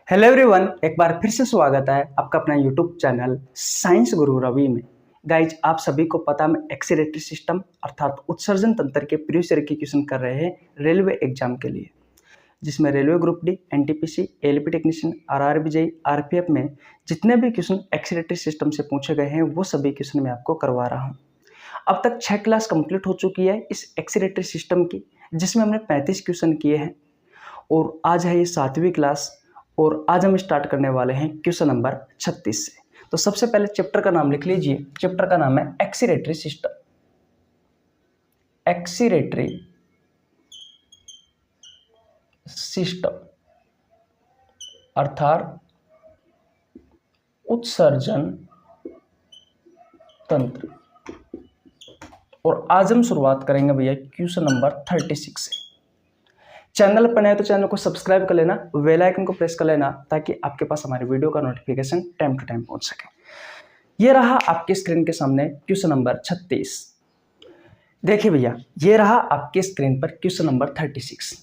Hello everyone, एक बार फिर से स्वागत है आपका अपना यूट्यूब चैनल साइंस गुरु रवि में। गाइज, आप सभी को पता है, मैं एक्सीलरेटरी सिस्टम अर्थात उत्सर्जन तंत्र के प्रीवियस ईयर की क्वेश्चन कर रहे हैं रेलवे एग्जाम के लिए, जिसमें railway group D, NTPC, LP technician, RRB JEE, RPF में जितने भी क्वेश्चन एक्सीलरेटरी सिस्टम से पूछे गए हैं वो सभी क्वेश्चन मैं आपको करवा रहा हूँ। अब तक 6 क्लास कंप्लीट हो चुकी है इस एक्सीलरेटरी सिस्टम की, जिसमें हमने 35 क्वेश्चन किए हैं और आज है ये 7वीं क्लास और आज हम स्टार्ट करने वाले हैं क्वेश्चन नंबर 36 से। तो सबसे पहले चैप्टर का नाम लिख लीजिए। चैप्टर का नाम है एक्सीलरेटरी सिस्टम। एक्सीलरेटरी सिस्टम अर्थात उत्सर्जन तंत्र। और आज हम शुरुआत करेंगे भैया क्वेश्चन नंबर 36 से। चैनल पर नए तो चैनल को सब्सक्राइब कर लेना, बेल आइकन को प्रेस कर लेना ताकि आपके पास हमारे वीडियो का नोटिफिकेशन टाइम टू टाइम पहुंच सके। ये रहा आपके स्क्रीन के सामने क्वेश्चन नंबर 36। देखिए भैया, ये रहा आपके स्क्रीन पर क्वेश्चन नंबर 36।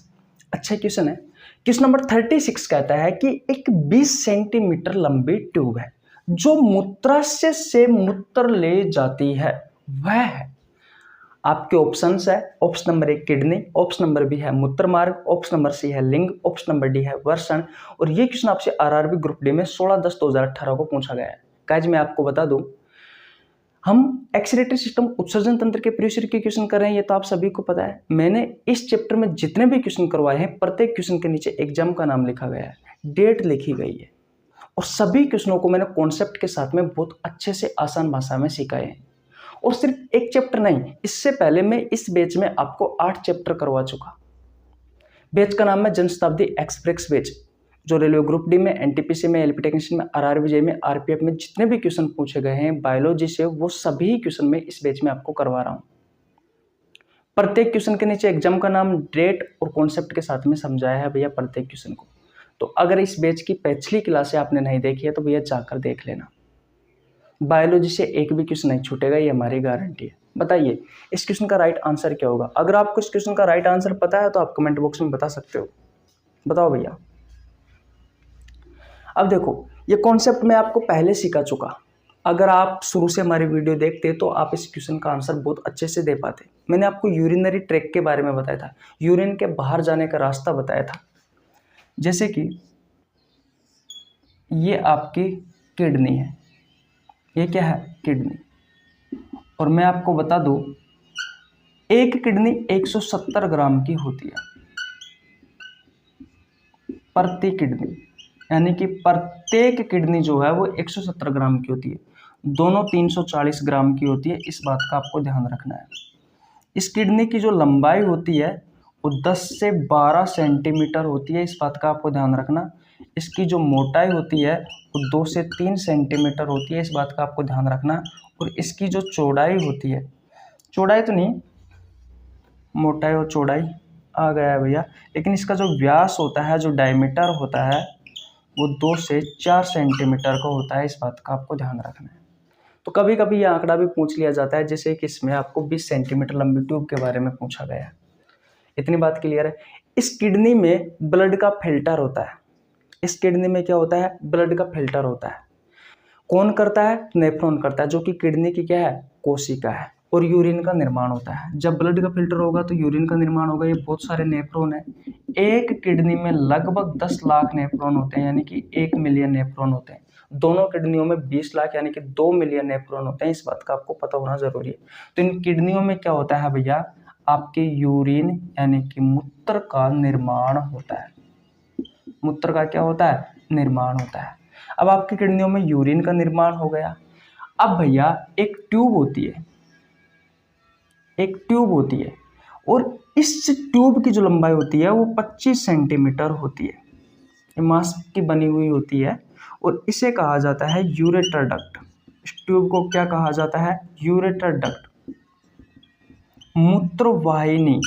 अच्छा क्वेश्चन है। क्वेश्चन नंबर 36 कहता है कि एक 20 सेंटीमीटर लंबी ट्यूब है जो मूत्राशय से मूत्र ले जाती है। वह है, आपके ऑप्शंस है। Option number 1 kidney, option number B है मूत्र मार्ग, ऑप्शन नंबर सी है लिंग, ऑप्शन नंबर डी है वर्षण। और ये क्वेश्चन आपसे आरआरबी ग्रुप डी में 16/10/2018 को पूछा गया है। गाइस, मैं आपको बता दूं, हम एक्सीलरेटरी सिस्टम उत्सर्जन तंत्र के प्रीवियस ईयर के क्वेश्चन कर रहे हैं, ये तो आप सभी को पता है। मैंने इस चैप्टर में जितने भी क्वेश्चन करवाए हैं, प्रत्येक क्वेश्चन के नीचे एग्जाम का नाम लिखा गया है, डेट लिखी गई है और सभी क्वेश्चनों को मैंने कॉन्सेप्ट के साथ में बहुत अच्छे से आसान भाषा में सिखाए हैं। और सिर्फ एक चैप्टर नहीं, इससे पहले मैं इस बैच में आपको 8 चैप्टर करवा चुका। बैच का नाम है जनशताब्दी एक्सप्रेस बैच, जो रेलवे ग्रुप डी में, एनटीपीसी में, एलपी टेक्नीशियन में, आरआरबी जेईई में, आरपीएफ में जितने भी क्वेश्चन पूछे गए हैं बायोलॉजी से, वो सभी क्वेश्चन में इस बैच में आपको करवा रहा हूँ। प्रत्येक क्वेश्चन के नीचे एग्जाम का नाम, डेट और कॉन्सेप्ट के साथ में समझाया है भैया प्रत्येक क्वेश्चन को। तो अगर इस बैच की पिछली क्लासें आपने नहीं देखी है तो भैया जाकर देख लेना। बायोलॉजी से एक भी क्वेश्चन नहीं छूटेगा, ये हमारी गारंटी है। बताइए इस क्वेश्चन का राइट आंसर क्या होगा? अगर आपको इस क्वेश्चन का राइट आंसर पता है तो आप कमेंट बॉक्स में बता सकते हो। बताओ भैया। अब देखो, ये कॉन्सेप्ट मैं आपको पहले सिखा चुका। अगर आप शुरू से हमारी वीडियो देखते तो आप इस क्वेश्चन का आंसर बहुत अच्छे से दे पाते। मैंने आपको यूरिनरी ट्रैक के बारे में बताया था, यूरिन के बाहर जाने का रास्ता बताया था। जैसे कि ये आपकी किडनी है, ये क्या है? किडनी। और मैं आपको बता दूं, एक किडनी 170 ग्राम की होती है प्रति किडनी, यानी कि प्रत्येक किडनी जो है वो 170 ग्राम की होती है। दोनों 340 ग्राम की होती है, इस बात का आपको ध्यान रखना है। इस किडनी की जो लंबाई होती है वो 10 से 12 सेंटीमीटर होती है, इस बात का आपको ध्यान रखना। इसकी जो मोटाई होती है वो 2 से 3 सेंटीमीटर होती है, इस बात का आपको ध्यान रखना। और इसकी जो चौड़ाई होती है, चौड़ाई तो नहीं, मोटाई और चौड़ाई आ गया है भैया, लेकिन इसका जो व्यास होता है, जो डायमीटर होता है, वो 2 से 4 सेंटीमीटर का होता है, इस बात का आपको ध्यान रखना है। तो कभी कभी ये आंकड़ा भी पूछ लिया जाता है, जैसे कि इसमें आपको 20 सेंटीमीटर लंबी ट्यूब के बारे में पूछा गया है। इतनी बात क्लियर है। इस किडनी में ब्लड का फिल्टर होता है। इस किडनी में क्या होता है? ब्लड का फिल्टर होता है। कौन करता है? नेफ्रॉन करता है, जो कि किडनी की क्या है? कोशिका है। और यूरिन का निर्माण होता है। जब ब्लड का फिल्टर होगा तो यूरिन का निर्माण होगा। ये बहुत सारे नेफ्रॉन है। एक किडनी में लगभग 10 लाख नेफ्रॉन होते हैं, यानी कि 1 मिलियन नेफ्रॉन होते हैं। दोनों किडनियों में 20 लाख यानी कि 2 मिलियन नेफ्रॉन होते हैं, इस बात का आपको पता होना जरूरी है। तो इन किडनियों में क्या होता है भैया? आपके यूरिन यानी कि मूत्र का निर्माण होता है। मूत्र का क्या होता है? निर्माण होता है। अब आपकी किडनियों में यूरिन का निर्माण हो गया। अब भैया एक ट्यूब होती है, एक ट्यूब होती है, और इस ट्यूब की जो लंबाई होती है वो 25 सेंटीमीटर होती है। ये मांस की बनी हुई होती है और इसे कहा जाता है यूरेटर डक्ट। इस ट्यूब को क्या कहा जाता है? यूरेटर डक्ट, मूत्रवाहिनी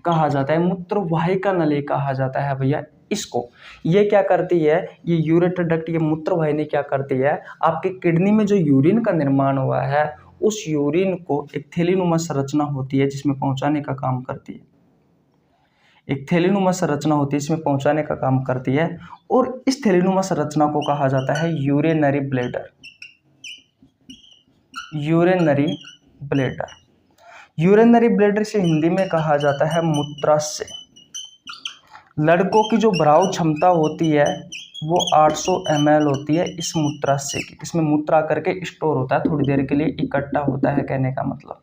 कहा जाता है, मूत्रवाहिका नली कहा जाता है भैया इसको। ये क्या करती है? ये यूरेटर डक्ट, ये मूत्रवाहिनी क्या करती है? आपके किडनी में जो यूरिन का निर्माण हुआ है, उस यूरिन को एक थैलीनुमा संरचना होती है जिसमें पहुंचाने का काम करती है। एक थैलीनुमा संरचना होती है, इसमें पहुंचाने का काम करती है, और इस थैलीनुमा संरचना को कहा जाता है urinary bladder. Urinary bladder, urinary bladder से हिंदी में कहा जाता है मूत्राशय। लड़कों की जो भराव क्षमता होती है वो 800 ml होती है इस मूत्राशय की। इसमें मूत्र आकर के स्टोर होता है, थोड़ी देर के लिए इकट्ठा होता है, कहने का मतलब।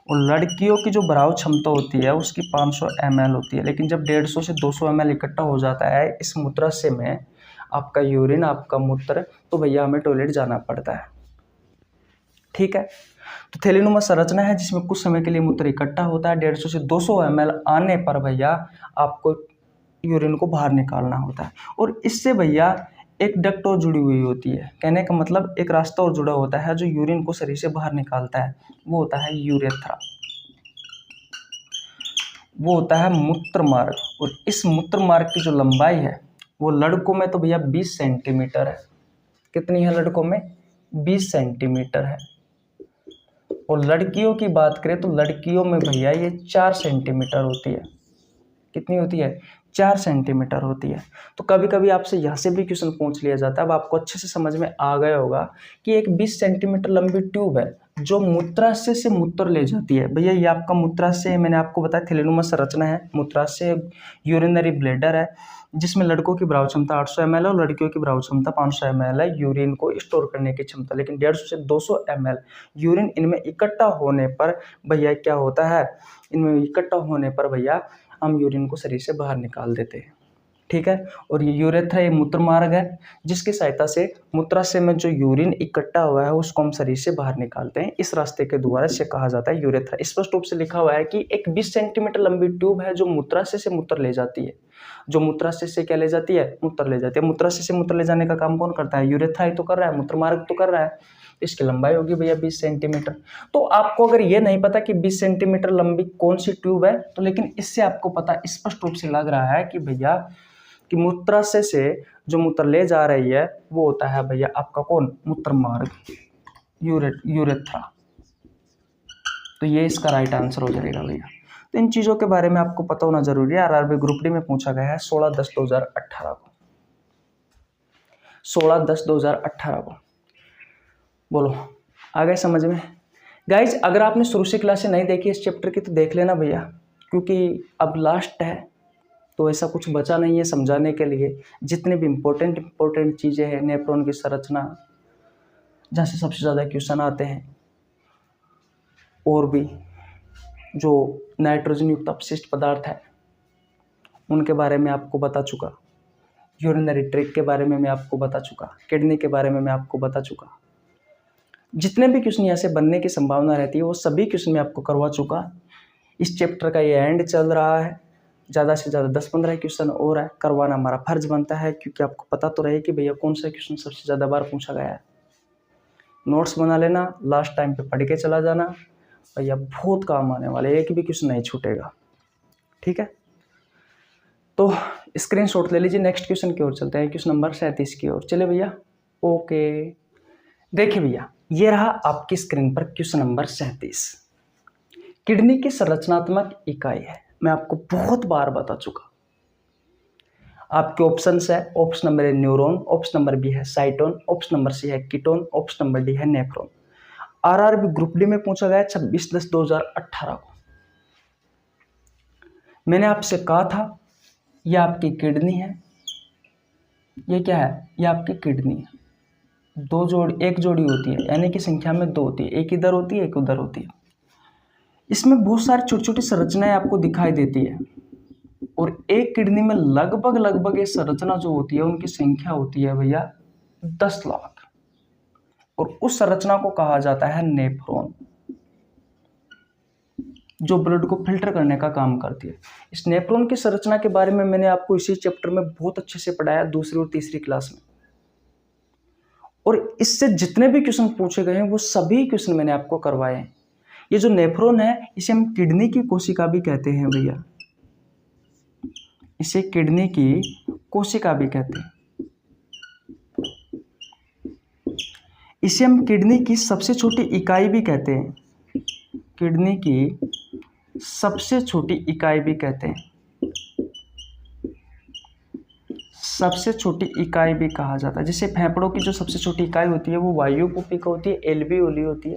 और लड़कियों की जो भराव क्षमता होती है उसकी 500 ml होती है, लेकिन जब 150 से 200 ml इकट्ठा हो जाता है इस मूत्राशय में, आपका यूरिन, आपका मूत्र, तो भैया हमें टॉयलेट जाना पड़ता है। ठीक है, तो थैलीनुमा संरचना है जिसमें कुछ समय के लिए मूत्र इकट्ठा होता है। 150 से 200 ml आने पर भैया आपको यूरिन को बाहर निकालना होता है। और इससे भैया एक डक्ट और जुड़ी हुई होती है, कहने का मतलब एक रास्ता और जुड़ा होता है जो यूरिन को शरीर से बाहर निकालता है, वो होता है यूरेथ्रा, वो होता है मूत्र मार्ग। और इस मूत्र मार्ग की जो लंबाई है वो लड़कों में तो भैया 20 सेंटीमीटर है। कितनी है लड़कों में? 20 सेंटीमीटर है। और लड़कियों की बात करें तो लड़कियों में भैया ये 4 सेंटीमीटर होती है। कितनी होती है? 4 सेंटीमीटर होती है। तो कभी कभी आपसे यहाँ से भी क्वेश्चन पूछ लिया जाता है। अब आपको अच्छे से समझ में आ गया होगा कि एक 20 सेंटीमीटर लंबी ट्यूब है जो मूत्राशय से मूत्र ले जाती है। भैया ये आपका मूत्राशय है, मैंने आपको बताया थैलीनुमा संरचना है, मूत्राशय यूरिनरी ब्लैडर है जिसमें लड़कों की भराव क्षमता 800 ml और लड़कियों की भराव क्षमता 500 ml है यूरिन को स्टोर करने की क्षमता। लेकिन 150 से 200 ml यूरिन इनमें इकट्ठा होने पर भैया क्या होता है, इनमें इकट्ठा होने पर भैया हम यूरिन को शरीर से बाहर निकाल देते हैं। ठीक है, और ये यूरेथ्रा ये मूत्र मार्ग है जिसकी सहायता से मूत्राशय में जो यूरिन इकट्ठा हुआ है उसको हम शरीर से बाहर निकालते हैं। इस रास्ते के द्वारा इसे कहा जाता है यूरेथ्रा। स्पष्ट रूप से लिखा हुआ है कि एक 20 सेंटीमीटर लंबी ट्यूब है जो मूत्राशय से मूत्र ले जाती है। जो मूत्राशय से क्या ले जाती है? मूत्र ले जाती है। मूत्राशय से मूत्र ले जाने का काम कौन करता है? यूरेथ्रा ही तो कर रहा है, मूत्र मार्ग तो कर रहा है। इसकी लंबाई होगी भैया 20 सेंटीमीटर। तो आपको अगर ये नहीं पता कि 20 सेंटीमीटर लंबी कौन सी ट्यूब है, तो लेकिन इससे आपको पता स्पष्ट रूप से लग रहा है कि भैया कि मूत्राशय से जो मूत्र ले जा रही है वो होता है भैया आपका कौन? मूत्र मार्ग, यूरेथ्रा। तो ये इसका राइट आंसर हो जाएगा भैया। तो इन चीज़ों के बारे में आपको पता होना जरूरी है। आरआरबी ग्रुप डी में पूछा गया है 16/10/2018 को। 16/10/2018 को। बोलो आ गए समझ में? गाइज अगर आपने शुरू से क्लासें नहीं देखी इस चैप्टर की तो देख लेना भैया, क्योंकि अब लास्ट है तो ऐसा कुछ बचा नहीं है समझाने के लिए। जितने भी इम्पोर्टेंट चीज़ें हैं, नेफ्रॉन की संरचना जहाँ से सबसे ज़्यादा क्वेश्चन आते हैं, और भी जो नाइट्रोजन युक्त अपशिष्ट पदार्थ है उनके बारे में आपको बता चुका। यूरिनरी ट्रैक्ट के बारे में मैं आपको बता चुका। किडनी के बारे में मैं आपको बता चुका। जितने भी क्वेश्चन यहाँ से बनने की संभावना रहती है वो सभी क्वेश्चन मैं आपको करवा चुका। इस चैप्टर का ये एंड चल रहा है, ज़्यादा से ज़्यादा 10-15 क्वेश्चन और है, करवाना हमारा फर्ज बनता है, क्योंकि आपको पता तो रहे कि भैया कौन सा क्वेश्चन सबसे ज़्यादा बार पूछा गया है। नोट्स बना लेना, लास्ट टाइम पे पढ़ के चला जाना भैया, बहुत काम आने वाले, एक भी क्वेश्चन नहीं छूटेगा। ठीक है, तो स्क्रीनशॉट ले लीजिए। नेक्स्ट क्वेश्चन की ओर चलते हैं, क्वेश्चन नंबर 37 की ओर। चले भैया, ओके। देखिए भैया, ये रहा आपकी स्क्रीन पर क्वेश्चन नंबर 37। किडनी की संरचनात्मक इकाई है, मैं आपको बहुत बार बता चुका। आपके ऑप्शंस है, option number A neuron, option number B है साइटोन, ऑप्शन नंबर सी है कीटोन, ऑप्शन नंबर डी है नेफ्रॉन। आरआरबी ग्रुप डी में पूछा गया 26/10/2018 को। मैंने आपसे कहा था ये आपकी किडनी है, ये क्या है? ये आपकी किडनी है। एक जोड़ी होती है, यानी कि संख्या में 2 होती है, एक इधर होती है एक उधर होती है। इसमें बहुत सारी छोटी छोटी संरचनाएं आपको दिखाई देती है, और एक किडनी में लगभग ये संरचना जो होती है उनकी संख्या होती है भैया 10 लाख, और उस संरचना को कहा जाता है नेफ्रॉन, जो ब्लड को फिल्टर करने का काम करती है। इस नेफ्रॉन की संरचना के बारे में मैंने आपको इसी चैप्टर में बहुत अच्छे से पढ़ाया, दूसरी और तीसरी क्लास में, और इससे जितने भी क्वेश्चन पूछे गए हैं वो सभी क्वेश्चन मैंने आपको करवाए हैं। ये जो नेफ्रॉन है इसे हम किडनी की कोशिका भी कहते हैं भैया, इसे किडनी की कोशिका भी कहते हैं। इसे हम किडनी की सबसे छोटी इकाई भी कहते हैं, किडनी की सबसे छोटी इकाई भी कहते हैं। सबसे छोटी इकाई भी कहा जाता है। जैसे फेफड़ों की जो सबसे छोटी इकाई होती है वो वायु कुपिका होती है, एल्वियोली होती है।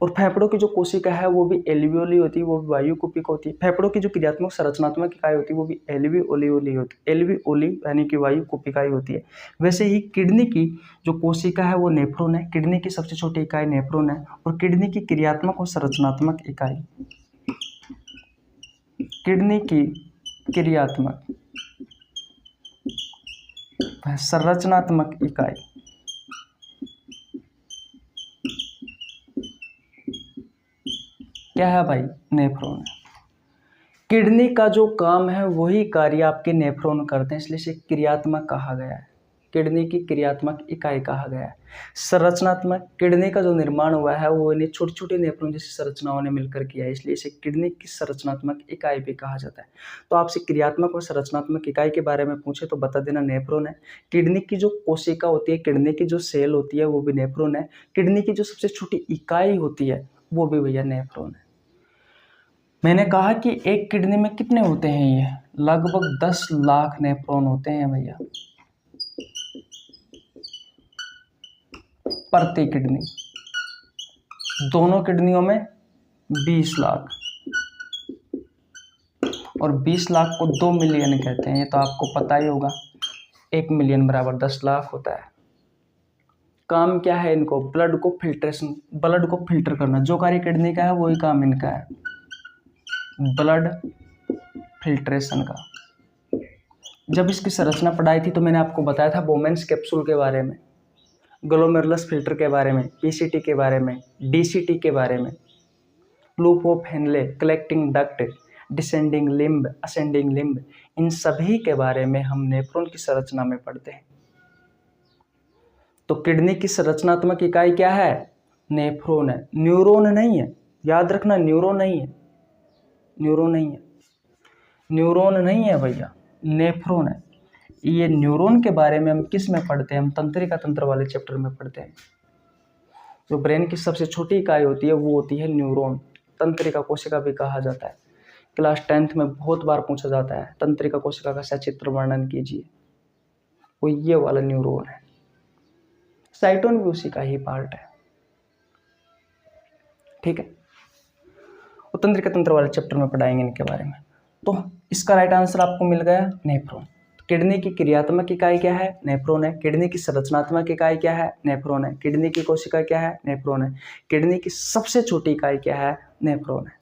और फेफड़ों की जो कोशिका है वो भी एल्वियोली होती है, वो भी वायु कुपिका होती है। फेफड़ों की जो क्रियात्मक संरचनात्मक इकाई होती है वो भी एल्वियोली होती है, एल्वियोली यानी कि वायु कुपिकाई होती है। वैसे ही किडनी की जो कोशिका है वो नेफ्रॉन है, किडनी की सबसे छोटी इकाई नेफ्रॉन है। और किडनी की क्रियात्मक और संरचनात्मक इकाई, किडनी की क्रियात्मक संरचनात्मक इकाई क्या है भाई? नेफ्रॉन है। किडनी का जो काम है वही कार्य आपके नेफ्रॉन करते हैं, इसलिए इसे क्रियात्मक कहा गया है, किडनी की क्रियात्मक इकाई कहा गया है। संरचनात्मक, किडनी का जो निर्माण हुआ है वो इन्हें छोटे छोटे नेफ्रॉन जैसी संरचनाओं ने मिलकर किया है, इसलिए इसे किडनी की संरचनात्मक इकाई भी कहा जाता है। तो आपसे क्रियात्मक और संरचनात्मक इकाई के बारे में पूछे तो बता देना नेफ्रॉन है। किडनी की जो कोशिका होती है, किडनी की जो सेल होती है वो भी नेफ्रॉन है। किडनी की जो सबसे छोटी इकाई होती है वो भी भैया नेफ्रॉन है। मैंने कहा कि एक किडनी में कितने होते हैं? ये लगभग 10 लाख नेफ्रॉन होते हैं भैया प्रति किडनी। दोनों किडनियों में 20 लाख, और 20 लाख को 2 मिलियन कहते हैं, ये तो आपको पता ही होगा। 1 मिलियन बराबर 10 लाख होता है। काम क्या है इनको? ब्लड को फिल्टर करना। जो कार्य किडनी का है वही काम इनका है, ब्लड फिल्ट्रेशन का। जब इसकी संरचना पढ़ाई थी तो मैंने आपको बताया था बोमेन्स कैप्सूल के बारे में, ग्लोमेरुलस फिल्टर के बारे में, पीसीटी के बारे में, डीसीटी के बारे में, loop of Henle, collecting duct, descending limb, ascending limb, इन सभी के बारे में हम नेफ्रॉन की संरचना में पढ़ते हैं। तो किडनी की संरचनात्मक इकाई क्या है? नेफ्रॉन है, न्यूरॉन नहीं है। याद रखना, न्यूरॉन नहीं है, न्यूरॉन नहीं है, न्यूरॉन नहीं है भैया, नेफ्रॉन है। ये न्यूरॉन के बारे में हम किस में पढ़ते हैं? हम तंत्रिका तंत्र वाले चैप्टर में पढ़ते हैं। जो ब्रेन की सबसे छोटी इकाई होती है वो होती है न्यूरॉन, तंत्रिका कोशिका भी कहा जाता है। क्लास 10th में बहुत बार पूछा जाता है तंत्रिका कोशिका का सचित्र वर्णन कीजिए, वो ये वाला न्यूरॉन है। साइटोन भी उसी का ही पार्ट है, ठीक है। वो तंत्रिका तंत्र वाले चैप्टर में पढ़ाएंगे इनके बारे में। तो इसका राइट आंसर आपको मिल गया नेफ्रॉन। किडनी की क्रियात्मक इकाई क्या है? नेफ्रॉन है। किडनी की संरचनात्मक इकाई क्या है? नेफ्रॉन है। किडनी की कोशिका क्या है? नेफ्रॉन है। किडनी की सबसे छोटी इकाई क्या है? नेफ्रॉन है।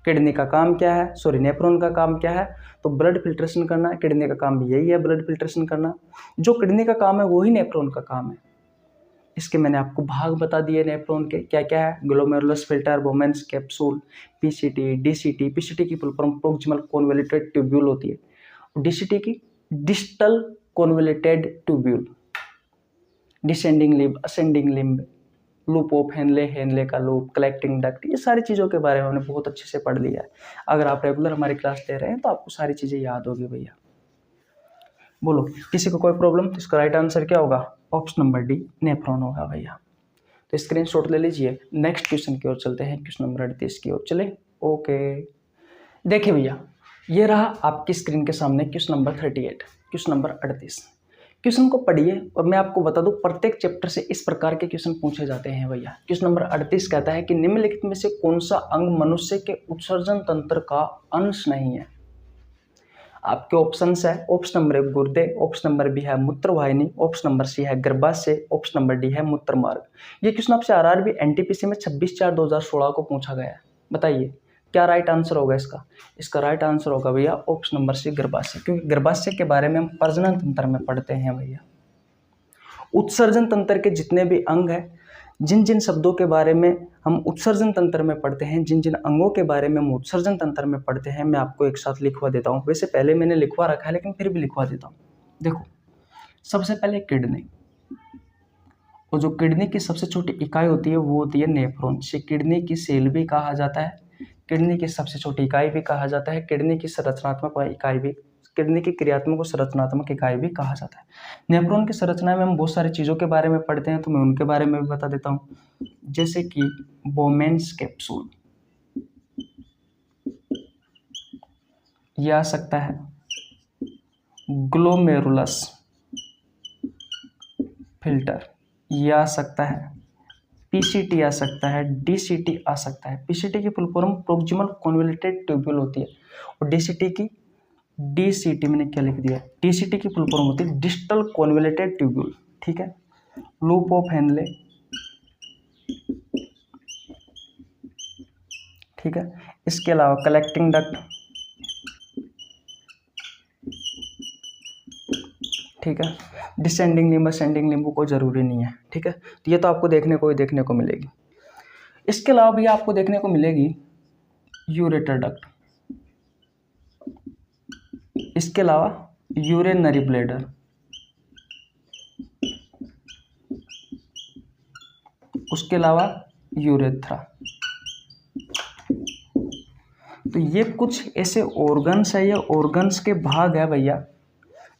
किडनी का काम क्या है? नेफ्रॉन का काम क्या है? तो ब्लड फिल्ट्रेशन करना। किडनी का काम भी यही है, ब्लड फिल्ट्रेशन करना। जो किडनी का काम है वही नेफ्रॉन का काम है। इसके मैंने आपको भाग बता दिए नेफ्रॉन के, क्या क्या है? Glomerulus filter, Bowman's capsule, PCT, DCT. PCT की full form proximal convoluted tubule होती है, डीसीटी की distal convoluted tubule, descending limb, ascending limb, loop of Henle, Henle का लूप, कलेक्टिंग डक्ट, ये सारी चीज़ों के बारे में हमने बहुत अच्छे से पढ़ लिया है। अगर आप रेगुलर हमारी क्लास ले रहे हैं तो आपको सारी चीज़ें याद होगी भैया। बोलो, किसी को कोई प्रॉब्लम? तो इसका राइट आंसर क्या होगा? ऑप्शन नंबर डी, नेफ्रॉन होगा भैया। तो स्क्रीनशॉट ले लीजिए। नेक्स्ट क्वेश्चन की ओर चलते हैं, क्वेश्चन नंबर 38 की ओर चले। ओके, देखिए भैया, ये रहा आपकी स्क्रीन के सामने question number 38, question number 38। Question को पढ़िए और मैं आपको बता दूं प्रत्येक चैप्टर से इस प्रकार के क्वेश्चन पूछे जाते हैं भैया। क्वेश्चन नंबर 38 कहता है कि निम्नलिखित में से कौन सा अंग मनुष्य के उत्सर्जन तंत्र का अंश नहीं है? आपके ऑप्शंस है, ऑप्शन नंबर 1 गुर्दे, ऑप्शन नंबर बी है मूत्रवाहिनी, ऑप्शन नंबर सी है गर्भाशय, ऑप्शन नंबर डी है मूत्र मार्ग। ये क्वेश्चन आपसे आरआरबी एनटीपीसी में 26/4/2016 को पूछा गया है। बताइए क्या राइट आंसर होगा इसका? इसका राइट आंसर होगा भैया ऑप्शन नंबर सी, गर्भाशय, क्योंकि गर्भाशय के बारे में हम प्रजनन तंत्र में पढ़ते हैं भैया। उत्सर्जन तंत्र के जितने भी अंग हैं, जिन जिन शब्दों के बारे में हम उत्सर्जन तंत्र में पढ़ते हैं, जिन जिन अंगों के बारे में हम उत्सर्जन तंत्र में पढ़ते हैं, मैं आपको एक साथ लिखवा देता हूँ। वैसे पहले मैंने लिखवा रखा है लेकिन फिर भी लिखवा देता हूँ। देखो, सबसे पहले किडनी, और जो किडनी की सबसे छोटी इकाई होती है वो होती है नेफ्रॉन। इसे किडनी की सेल भी कहा जाता है, किडनी की सबसे छोटी इकाई भी कहा जाता है, किडनी की संरचनात्मक इकाई भी, किडनी की क्रियात्मक और संरचनात्मक इकाई भी कहा जाता है। नेफ्रॉन की संरचना में हम बहुत सारी चीज़ों के बारे में पढ़ते हैं, तो मैं उनके बारे में भी बता देता हूँ। जैसे कि बोमेन्स कैप्सूल, ये आ सकता है ग्लोमेरुलस फिल्टर, ये आ सकता है, पीसीटी आ सकता है, डीसीटी आ सकता है। पीसीटी की full form proximal convoluted tubule होती है, और डीसीटी मैंने क्या लिख दिया, डीसीटी की फुल फॉर्म होती है डिस्टल कन्वोल्यूटेड ट्यूब्यूल, ठीक है। लूप ऑफ हेनले, ठीक है। इसके अलावा कलेक्टिंग डक्ट, ठीक है। डिसेंडिंग लिम्ब, असेंडिंग लिम्ब कोई जरूरी नहीं है, ठीक है। तो ये तो आपको देखने को मिलेगी। इसके अलावा भी आपको देखने को मिलेगी यूरेटर डक्ट, इसके अलावा यूरिनरी ब्लैडर, उसके अलावा यूरेथ्रा। तो ये कुछ ऐसे ऑर्गन्स है या ऑर्गन्स के भाग है भैया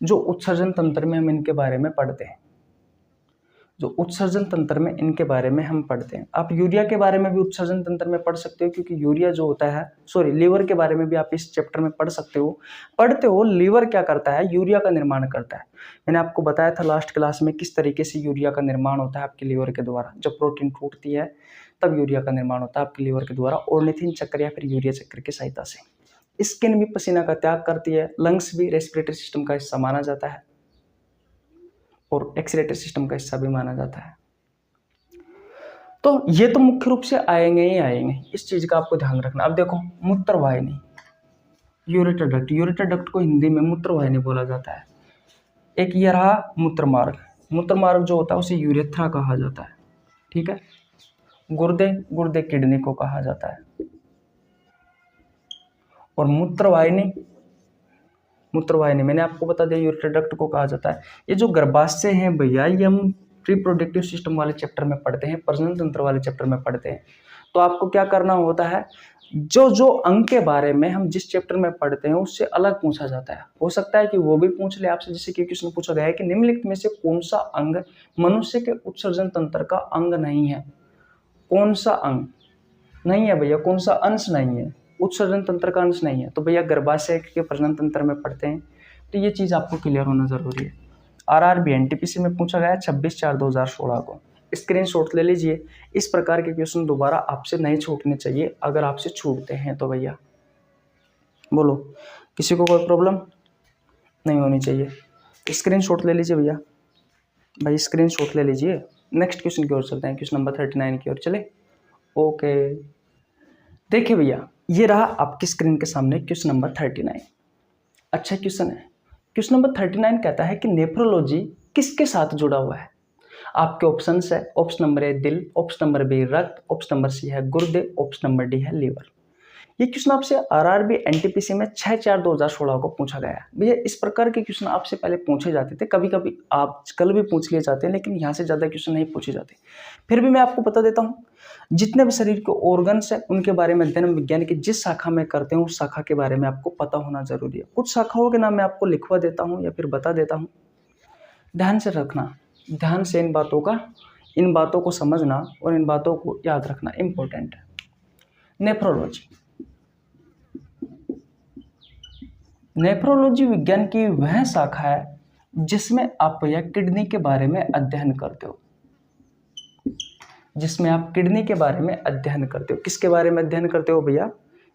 जो उत्सर्जन तंत्र में हम इनके बारे में पढ़ते हैं, जो उत्सर्जन तंत्र में इनके बारे में हम पढ़ते हैं। आप यूरिया के बारे में भी उत्सर्जन तंत्र में पढ़ सकते हो, क्योंकि यूरिया जो होता है, लीवर के बारे में भी आप इस चैप्टर में पढ़ते हो। लीवर क्या करता है, यूरिया का निर्माण करता है। मैंने आपको बताया था लास्ट क्लास में किस तरीके से यूरिया का निर्माण होता है आपके लीवर के द्वारा। जब प्रोटीन टूटती है तब यूरिया का निर्माण होता है आपके लीवर के द्वारा, ऑर्निथिन चक्र या फिर यूरिया चक्र की सहायता से। स्किन भी पसीना का त्याग करती है, लंग्स भी रेस्पिरेटरी सिस्टम का हिस्सा माना जाता है, और एक्सक्रीटरी सिस्टम का हिस्सा भी माना जाता है। तो ये तो मुख्य रूप से आएंगे ही आएंगे, इस चीज का आपको ध्यान रखना। अब देखो मूत्रवाहिनी, यूरेटर डक्ट, यूरेटर डक्ट को हिंदी में मूत्रवाहिनी बोला जाता है। एक ये रहा मूत्रमार्ग, मूत्रमार्ग जो होता है उसे यूरेथ्रा कहा जाता है, ठीक है। गुर्दे किडनी को कहा जाता है, और मूत्रवाहिनी मैंने आपको बता दिया यूरेटर डक्ट को कहा जाता है। ये जो गर्भाशय हैं भैया, ये हम रिप्रोडक्टिव सिस्टम वाले चैप्टर में पढ़ते हैं, प्रजनन तंत्र वाले चैप्टर में पढ़ते हैं। तो आपको क्या करना होता है, जो अंग के बारे में हम जिस चैप्टर में पढ़ते हैं उससे अलग पूछा जाता है। हो सकता है कि वो भी पूछ ले आपसे, जैसे कि क्वेश्चन पूछा गया है कि निम्नलिखित में से कौन सा अंग मनुष्य के उत्सर्जन तंत्र का अंग नहीं है। कौन सा अंग नहीं है भैया, कौन सा अंश नहीं है, उत्सर्जन तंत्र का अंश नहीं है। तो भैया गर्भाशय के प्रजनन तंत्र में पढ़ते हैं, तो ये चीज आपको क्लियर होना जरूरी है। आरआरबी एनटीपीसी में पूछा गया 26/4/2016 को, स्क्रीनशॉट ले लीजिए। इस प्रकार के क्वेश्चन दोबारा आपसे नहीं छूटने चाहिए, अगर आपसे छूटते हैं तो भैया बोलो, किसी को कोई प्रॉब्लम नहीं होनी चाहिए। स्क्रीनशॉट ले लीजिए भैया, भाई स्क्रीनशॉट ले लीजिए। नेक्स्ट क्वेश्चन की ओर चलते हैं, क्वेश्चन नंबर 39 की ओर चले। ओके, देखिए भैया ये रहा आपकी स्क्रीन के सामने क्वेश्चन नंबर 39। अच्छा क्वेश्चन है। क्वेश्चन नंबर 39 कहता है कि नेफ्रोलॉजी किसके साथ जुड़ा हुआ है। आपके ऑप्शन है, ऑप्शन नंबर ए दिल, ऑप्शन नंबर बी रक्त, ऑप्शन नंबर सी है गुर्दे, ऑप्शन नंबर डी है लीवर। ये क्वेश्चन आपसे आरआरबी एनटीपीसी में 6/4/2016 को पूछा गया है। भैया इस प्रकार के क्वेश्चन आपसे पहले पूछे जाते थे, कभी कभी आजकल भी पूछ लिए जाते हैं, लेकिन यहाँ से ज़्यादा क्वेश्चन नहीं पूछे जाते। फिर भी मैं आपको बता देता हूँ, जितने भी शरीर के ऑर्गन्स हैं उनके बारे में अध्ययन विज्ञान की जिस शाखा में करते हैं उस शाखा के बारे में आपको पता होना जरूरी है। कुछ शाखाओं के नाम मैं आपको लिखवा देता हूँ या फिर बता देता हूँ, ध्यान से रखना, ध्यान से इन बातों को समझना और इन बातों को याद रखना इम्पोर्टेंट है। नेफ्रोलॉजी विज्ञान की वह शाखा है जिसमें आप भैया किडनी के बारे में अध्ययन करते हो, जिसमें आप किडनी के बारे में अध्ययन करते हो। किसके बारे में अध्ययन करते हो भैया,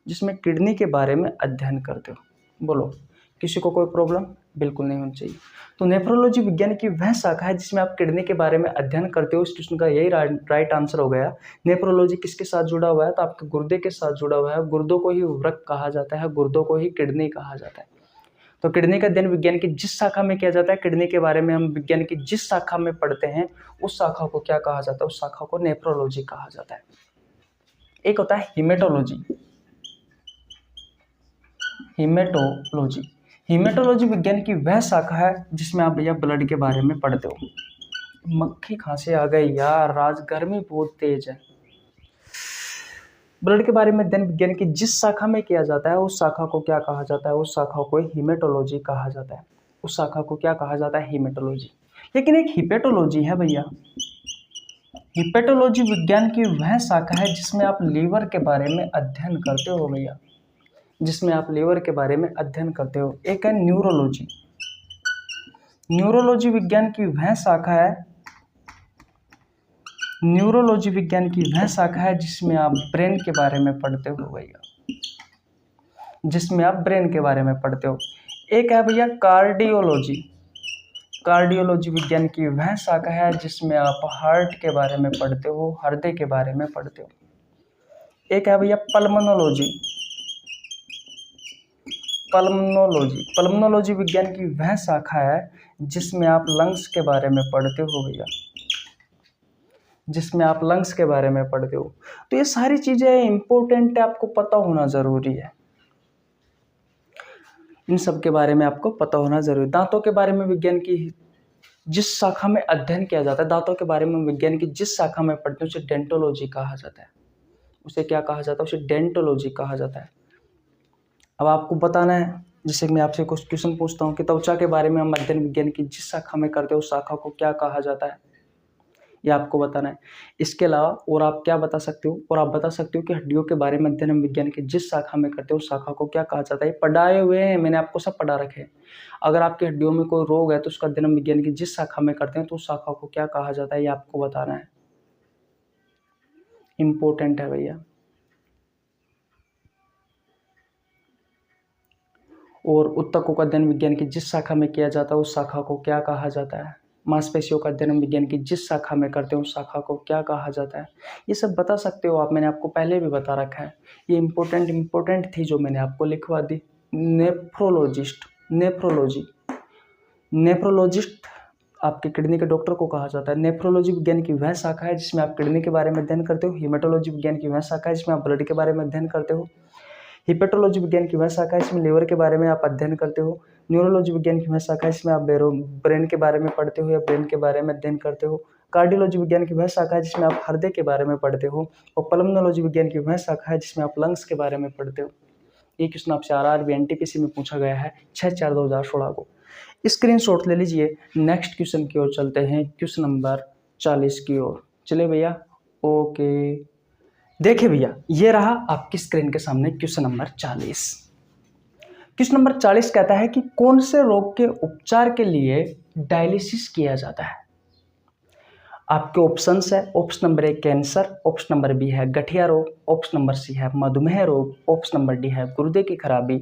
जिसमें किडनी के बारे में अध्ययन करते हो। बोलो, किसी को कोई प्रॉब्लम बिल्कुल नहीं होनी चाहिए। तो नेफ्रोलॉजी विज्ञान की वह शाखा है जिसमें आप किडनी के बारे में अध्ययन करते हो। इस क्वेश्चन का यही राइट आंसर हो गया। नेफ्रोलॉजी किसके साथ जुड़ा हुआ है, तो आपके गुर्दे के साथ जुड़ा हुआ है। गुर्दों को ही वृक्क कहा जाता है, गुर्दों को ही किडनी कहा जाता है। तो किडनी का अध्ययन विज्ञान की जिस शाखा में किया जाता है, किडनी के बारे में हम विज्ञान की जिस शाखा में पढ़ते हैं उस शाखा को क्या कहा जाता है, उस शाखा को नेफ्रोलॉजी कहा जाता है। एक होता है हिमेटोलॉजी। हिमेटोलॉजी विज्ञान की वह शाखा है जिसमें आप भैया ब्लड के बारे में पढ़ते हो। मक्खी खांसी आ गई यार, आज गर्मी बहुत तेज है। ब्लड के बारे में अध्ययन विज्ञान की जिस शाखा में किया जाता है उस शाखा को क्या कहा जाता है, उस शाखा को हिमेटोलॉजी कहा जाता है। उस शाखा को क्या कहा जाता है, हिमेटोलॉजी। लेकिन एक हिपेटोलॉजी है भैया। हिपेटोलॉजी विज्ञान की वह शाखा है जिसमें आप लीवर के बारे में अध्ययन करते हो भैया, जिसमें आप लीवर के बारे में अध्ययन करते हो। एक है न्यूरोलॉजी। न्यूरोलॉजी विज्ञान की वह शाखा है, न्यूरोलॉजी विज्ञान की वह शाखा है जिसमें आप ब्रेन के बारे में पढ़ते हो भैया, जिसमें आप ब्रेन के बारे में पढ़ते हो। एक है भैया कार्डियोलॉजी, कार्डियोलॉजी विज्ञान की वह शाखा है जिसमें आप हार्ट के बारे में पढ़ते हो, हृदय के बारे में पढ़ते हो। एक है भैया पल्मोनोलॉजी, पल्मोनोलॉजी, पल्मोनोलॉजी विज्ञान की वह शाखा है जिसमें आप लंग्स के बारे में पढ़ते हो भैया, जिसमें आप लंग्स के बारे में पढ़ते हो। तो ये सारी चीजें इंपॉर्टेंट है, आपको पता होना जरूरी है, इन सब के बारे में आपको पता होना जरूरी। दांतों के बारे में विज्ञान की जिस शाखा में अध्ययन किया जाता है, दांतों के बारे में विज्ञान की जिस शाखा में पढ़ते हैं उसे डेंटोलॉजी कहा जाता है। उसे क्या कहा जाता है? उसे डेंटोलॉजी कहा जाता है। अब आपको बताना है, जैसे कि मैं आपसे कुछ क्वेश्चन पूछता हूँ कि त्वचा के बारे में हम अध्ययन विज्ञान की जिस शाखा में करते हैं उस शाखा को क्या कहा जाता है, ये आपको बताना है। इसके अलावा और आप क्या बता सकते हो, और आप बता सकते हो कि हड्डियों के बारे में अध्ययन विज्ञान की जिस शाखा में करते हो उस शाखा को क्या कहा जाता है। पढ़ाए हुए हैं, मैंने आपको सब पढ़ा रखे हैं। अगर आपकी हड्डियों में कोई रोग है तो उसका अध्ययन विज्ञान की जिस शाखा में करते हैं तो उस शाखा को क्या कहा जाता है, ये आपको बताना है, इंपॉर्टेंट है भैया। और उत्तकों का अध्ययन विज्ञान की जिस शाखा में किया जाता है उस शाखा को क्या कहा जाता है। मांसपेशियों का अध्ययन विज्ञान की जिस शाखा में करते हो उस शाखा को क्या कहा जाता है। ये सब बता सकते हो आप, मैंने आपको पहले भी बता रखा है। ये इंपॉर्टेंट थी जो मैंने आपको लिखवा दी। नेफ्रोलॉजिस्ट, नेफ्रोलॉजिस्ट आपके किडनी के डॉक्टर को कहा जाता है। नेफ्रोलॉजी विज्ञान की वह शाखा है जिसमें आप किडनी के बारे में अध्ययन करते हो। हीमेटोलॉजी विज्ञान की वह शाखा है जिसमें आप ब्लड के बारे में अध्ययन करते हो। हिपेटोलॉजी विज्ञान की वह शाखा है जिसमें लिवर के बारे में आप अध्ययन करते हो। न्यूरोलॉजी विज्ञान की वह शाखा है जिसमें आप ब्रेन के बारे में पढ़ते हो या ब्रेन के बारे में अध्ययन करते हो। कार्डियोलॉजी विज्ञान की वह शाखा है जिसमें आप हृदय के बारे में पढ़ते हो। और पल्मोनोलॉजी विज्ञान की वह शाखा है जिसमें आप लंग्स के बारे में पढ़ते हो। ये क्वेश्चन आपसे आरआरबी एनटीपीसी में पूछा गया है 6/4/2016 को। स्क्रीनशॉट ले लीजिए। नेक्स्ट क्वेश्चन की ओर चलते हैं, क्वेश्चन नंबर 40 की ओर। चलिए भैया, ओके। देखिए भैया, ये रहा आपकी स्क्रीन के सामने क्वेश्चन नंबर 40। क्वेश्चन नंबर 40 कहता है कि कौन से रोग के उपचार के लिए डायलिसिस किया जाता है। आपके ऑप्शंस है, option number 1 cancer, option number B है गठिया रोग, ऑप्शन नंबर सी है मधुमेह रोग, ऑप्शन नंबर डी है गुर्दे की खराबी।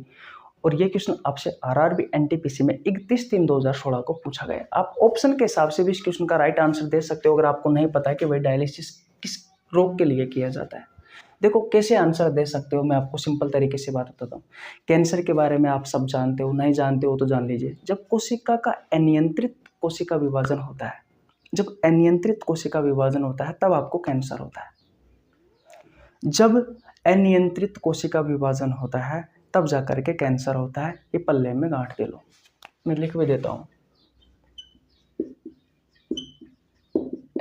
और ये क्वेश्चन आपसे आरआरबी एनटीपीसी में 31/3/2016 को पूछा गया। आप ऑप्शन के हिसाब से भी इस क्वेश्चन का राइट आंसर दे सकते हो अगर आपको नहीं पता है कि भाई डायलिसिस किस रोग के लिए किया जाता है। देखो कैसे आंसर दे सकते हो, मैं आपको सिंपल तरीके से बात बताता हूँ। कैंसर के बारे में आप सब जानते हो, नहीं जानते हो तो जान लीजिए। जब कोशिका का अनियंत्रित कोशिका विभाजन होता है, जब अनियंत्रित कोशिका विभाजन होता है तब आपको कैंसर होता है। जब अनियंत्रित कोशिका विभाजन होता है तब जाकर के कैंसर होता है। ये पल्ले में गांठ दे लो, मैं लिख भी देता हूं।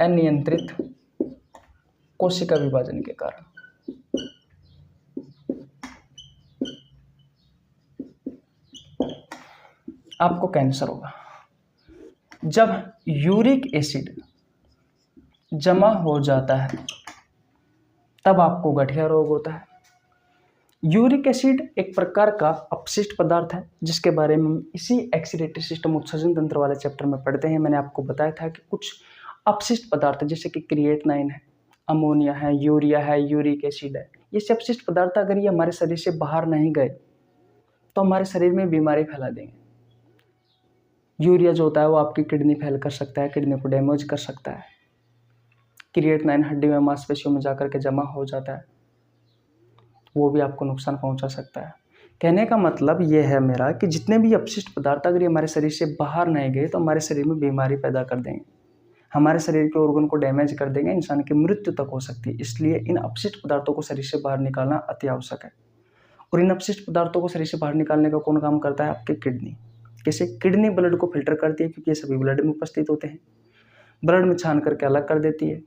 अनियंत्रित कोशिका विभाजन के कारण आपको कैंसर होगा। जब यूरिक एसिड जमा हो जाता है तब आपको गठिया रोग होता है। यूरिक एसिड एक प्रकार का अपशिष्ट पदार्थ है जिसके बारे में इसी एक्सीडेटरी सिस्टम उत्सर्जन तंत्र वाले चैप्टर में पढ़ते हैं। मैंने आपको बताया था कि कुछ अपशिष्ट पदार्थ जैसे कि क्रिएटिनिन है, अमोनिया है, यूरिया है, यूरिक एसिड है, ये सब अपशिष्ट पदार्थ अगर ये हमारे शरीर से बाहर नहीं गए तो हमारे शरीर में बीमारी फैला देंगे। यूरिया जो होता है वो आपकी किडनी फेल कर सकता है, किडनी को डैमेज कर सकता है। क्रिएटिनिन हड्डी में मांसपेशियों में जाकर के जमा हो जाता है, वो भी आपको नुकसान पहुंचा सकता है। कहने का मतलब ये है मेरा कि जितने भी अपशिष्ट पदार्थ अगर ये हमारे शरीर से बाहर नहीं गए तो हमारे शरीर में बीमारी पैदा कर देंगे, हमारे शरीर के ऑर्गन को डैमेज कर देंगे, इंसान की मृत्यु तक हो सकती है। इसलिए इन अपशिष्ट पदार्थों को शरीर से बाहर निकालना अति आवश्यक है। और इन अपशिष्ट पदार्थों को शरीर से बाहर निकालने का कौन काम करता है? आपकी किडनी। कैसे? किडनी ब्लड को फिल्टर करती है क्योंकि ये सभी ब्लड में उपस्थित होते हैं, ब्लड में छान करके अलग कर देती है।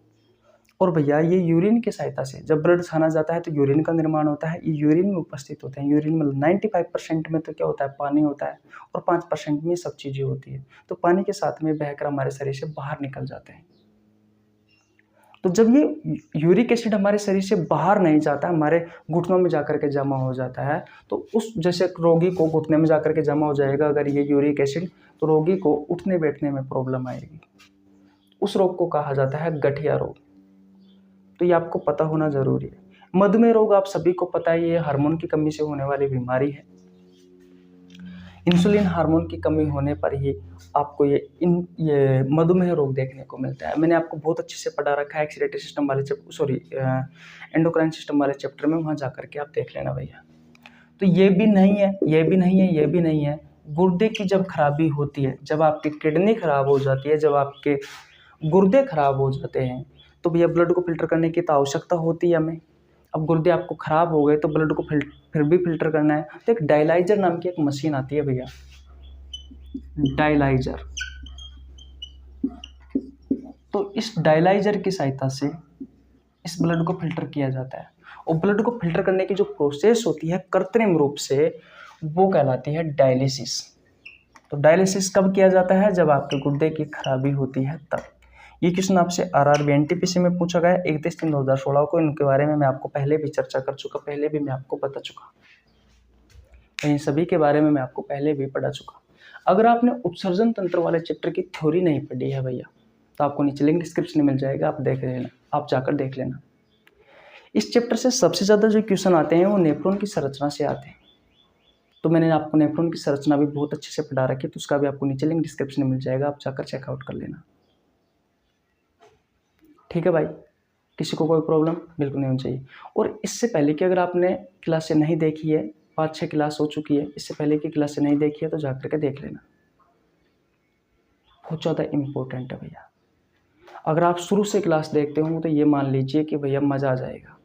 और भैया ये यूरिन की सहायता से जब ब्लड छाना जाता है तो यूरिन का निर्माण होता है, ये यूरिन में उपस्थित होते हैं। यूरिन में 95% में तो क्या होता है? पानी होता है, और 5% में सब चीजें होती है। तो पानी के साथ में बहकर हमारे शरीर से बाहर निकल जाते हैं। तो जब ये यूरिक एसिड हमारे शरीर से बाहर नहीं जाता, हमारे घुटनों में जाकर के जमा हो जाता है, तो उस जैसे रोगी को घुटने में जाकर के जमा हो जाएगा अगर ये यूरिक एसिड, तो रोगी को उठने बैठने में प्रॉब्लम आएगी। उस रोग को कहा जाता है गठिया रोग। तो ये आपको पता होना जरूरी है। मधुमेह रोग आप सभी को पता है, ये हार्मोन की कमी से होने वाली बीमारी है। इंसुलिन हार्मोन की कमी होने पर ही आपको ये मधुमेह रोग देखने को मिलता है। मैंने आपको बहुत अच्छे से पढ़ा रखा है एक्सीक्रीटरी सिस्टम वाले एंडोक्राइन सिस्टम वाले चैप्टर में, वहाँ जाकर के आप देख लेना भैया। तो ये भी नहीं है, ये भी नहीं है, ये भी नहीं है। गुर्दे की जब खराबी होती है, जब आपकी किडनी खराब हो जाती है, जब आपके गुर्दे खराब हो जाते हैं, तो भैया ब्लड को फिल्टर करने की तो आवश्यकता होती है हमें। अब गुर्दे आपको खराब हो गए तो ब्लड को फिर भी फिल्टर करना है, तो एक डायलाइजर नाम की एक मशीन आती है भैया, डायलाइजर। तो इस डायलाइजर की सहायता से इस ब्लड को फिल्टर किया जाता है, और ब्लड को फिल्टर करने की जो प्रोसेस होती है कृत्रिम रूप से, वो कहलाती है डायलिसिस। तो डायलिसिस कब किया जाता है? जब आपके गुर्दे की खराबी होती है तब। ये क्वेश्चन आपसे आरआरबी एनटीपीसी में पूछा गया 31/3/2016 को। इनके बारे में मैं आपको पहले भी चर्चा कर चुका, पहले भी मैं आपको बता चुका, इन सभी के बारे में मैं आपको पहले भी पढ़ा चुका। अगर आपने उत्सर्जन तंत्र वाले चैप्टर की थ्योरी नहीं पढ़ी है भैया, तो आपको नीचे लिंक डिस्क्रिप्शन में मिल जाएगा, आप देख लेना, आप जाकर देख लेना। इस चैप्टर से सबसे ज़्यादा जो क्वेश्चन आते हैं वो नेफ्रॉन की संरचना से आते हैं। तो मैंने आपको नेफ्रॉन की संरचना भी बहुत अच्छे से पढ़ा रखी है, तो उसका भी आपको नीचे लिंक डिस्क्रिप्शन में मिल जाएगा, आप जाकर चेकआउट कर लेना। ठीक है भाई, किसी को कोई प्रॉब्लम बिल्कुल नहीं होनी चाहिए। और इससे पहले कि अगर आपने क्लासें नहीं देखी है, 5-6 क्लास हो चुकी है, इससे पहले की क्लासें नहीं देखी है तो जाकर के देख लेना, बहुत ज़्यादा इम्पोर्टेंट है भैया। अगर आप शुरू से क्लास देखते हो तो ये मान लीजिए कि भैया मज़ा आ जाएगा।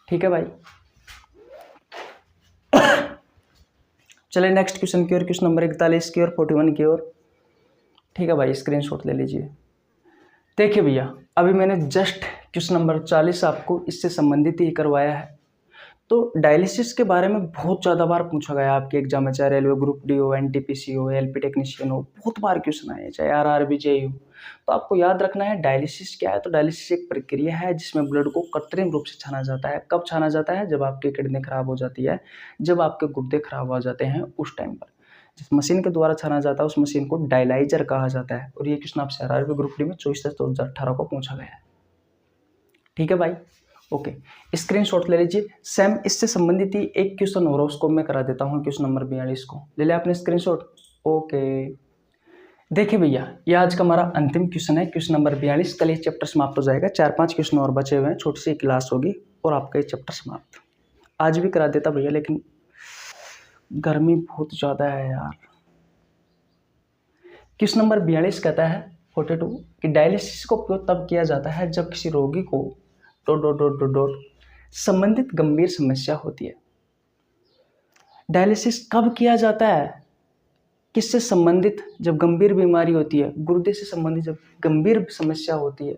ठीक है भाई, चलिए नेक्स्ट क्वेश्चन की ओर, क्वेश्चन नंबर 41 की ओर, 41 की ओर। ठीक है भाई, स्क्रीनशॉट ले लीजिए। देखिए भैया, अभी मैंने जस्ट क्वेश्चन नंबर 40 आपको इससे संबंधित ही करवाया है। तो डायलिसिस के बारे में बहुत ज़्यादा बार पूछा गया आपके एग्जाम में, चाहे रेलवे ग्रुप डी हो, एनटीपीसी हो, एलपी टेक्नीशियन हो, बहुत बार क्वेश्चन आए, चाहे आरआरबी जेईई हो। तो आपको याद रखना है डायलिसिस क्या है। तो डायलिसिस एक प्रक्रिया है जिसमें ब्लड को कृत्रिम रूप से छाना जाता है। कब छाना जाता है? जब आपकी किडनी खराब हो जाती है, जब आपके गुर्दे खराब हो जाते हैं, उस टाइम पर जिस मशीन के द्वारा छाना जाता है उस मशीन को डायलाइजर कहा जाता है। और ये क्वेश्चन आपसे आरआरबी ग्रुप डी में 24/10/2018 को पूछा गया है। ठीक है भाई, ओके, स्क्रीनशॉट ले लीजिए। सेम इससे संबंधित ही एक क्वेश्चन और उसको मैं करा देता हूँ, क्वेश्चन नंबर 42 को ले लिया आपने स्क्रीनशॉट। ओके, देखिए भैया, ये आज का हमारा अंतिम क्वेश्चन है, क्वेश्चन नंबर 42। कल ये चैप्टर समाप्त हो जाएगा, 4-5 क्वेश्चन और बचे हुए हैं, छोटी सी क्लास होगी और आपका ये चैप्टर समाप्त। आज भी करा देता भैया, लेकिन गर्मी बहुत ज़्यादा है यार। क्वेश्चन नंबर 42 कहता है 42 कि डायलिसिस को उपयोग तब किया जाता है जब किसी रोगी को ... संबंधित गंभीर समस्या होती है। डायलिसिस कब किया जाता है? किससे संबंधित? जब गंभीर बीमारी होती है, गुर्दे से संबंधित जब गंभीर समस्या होती है,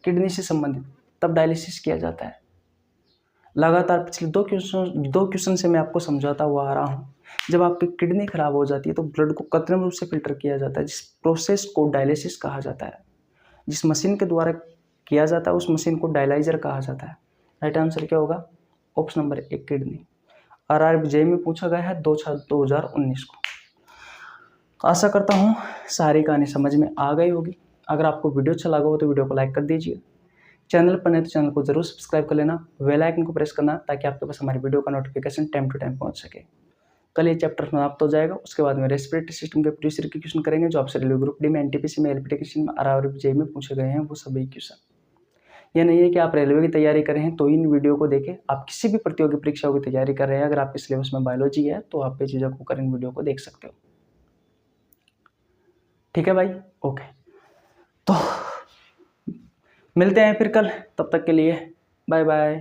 किडनी से संबंधित, तब डायलिसिस किया जाता है। लगातार पिछले दो क्वेश्चन से मैं आपको समझाता हुआ आ रहा हूँ। जब आपकी किडनी खराब हो जाती है तो ब्लड को कृत्रिम रूप से फिल्टर किया जाता है, जिस प्रोसेस को डायलिसिस कहा जाता है। जिस मशीन के द्वारा किया जाता है उस मशीन को डायलाइजर कहा जाता है। राइट आंसर क्या होगा? Option number 1 kidney. RRB JEE में पूछा गया है 2/6/2019 को। आशा करता हूँ सारी कहानी समझ में आ गई होगी। अगर आपको वीडियो अच्छा लगा हो तो वीडियो को लाइक कर दीजिए। चैनल पर नहीं तो चैनल को जरूर सब्सक्राइब कर लेना, बेल आइकन को प्रेस करना ताकि आपके पास हमारी वीडियो का नोटिफिकेशन टाइम टू टाइम पहुँच सके। कल ये चैप्टर समाप्त हो जाएगा, उसके बाद में रेस्पिरेटरी सिस्टम के प्रीवियस के क्वेश्चन करेंगे जो आपसे रेलवे ग्रुप डी में, एनटीपीसी में, एलपी टेक्नीशियन में, आरआरबी जेईई में पूछे गए हैं वो सभी क्वेश्चन। यह नहीं है कि आप रेलवे की तैयारी कर रहे हैं तो इन वीडियो को देखें, आप किसी भी प्रतियोगी परीक्षाओं की तैयारी कर रहे हैं, अगर आपके सिलेबस में बायोलॉजी है तो आप बेझिझक होकर इन वीडियो को देख सकते हो। ठीक है भाई, ओके, तो मिलते हैं फिर कल, तब तक के लिए बाय बाय।